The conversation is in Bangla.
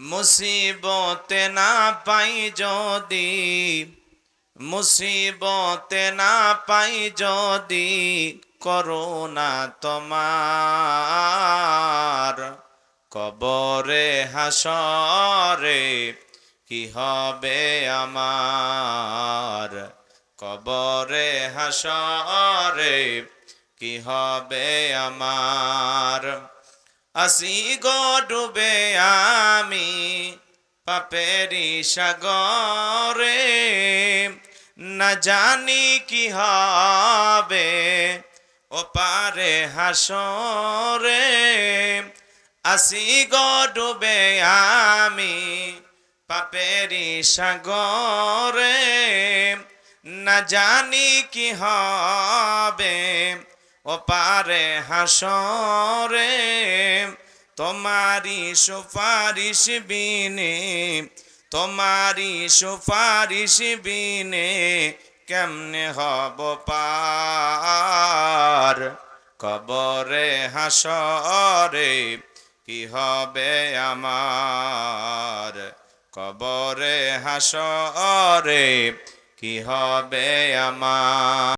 মুসিবতে না পাই যদি, মুসিবতে না পাই যদি করুণা তোমার, কবরে হাসরে কি হবে আমার, কবরে হাসরে কি হবে আমার। আসি গো ডুবে আমি পাপেরি সাগরে, না জানি কি হবে ও পারে হাসরে। আসি গো ডুবে আমি পাপেরি সাগরে, না জানি কি হবে ও পারে হাসরে। তোমারি সুপারিশ বিনে, তোমারি সুপারিশ বিনে কেমনে হব পার, কবরে হাসরে কি হবে আমার, কবরে হাসরে কি হবে আমার।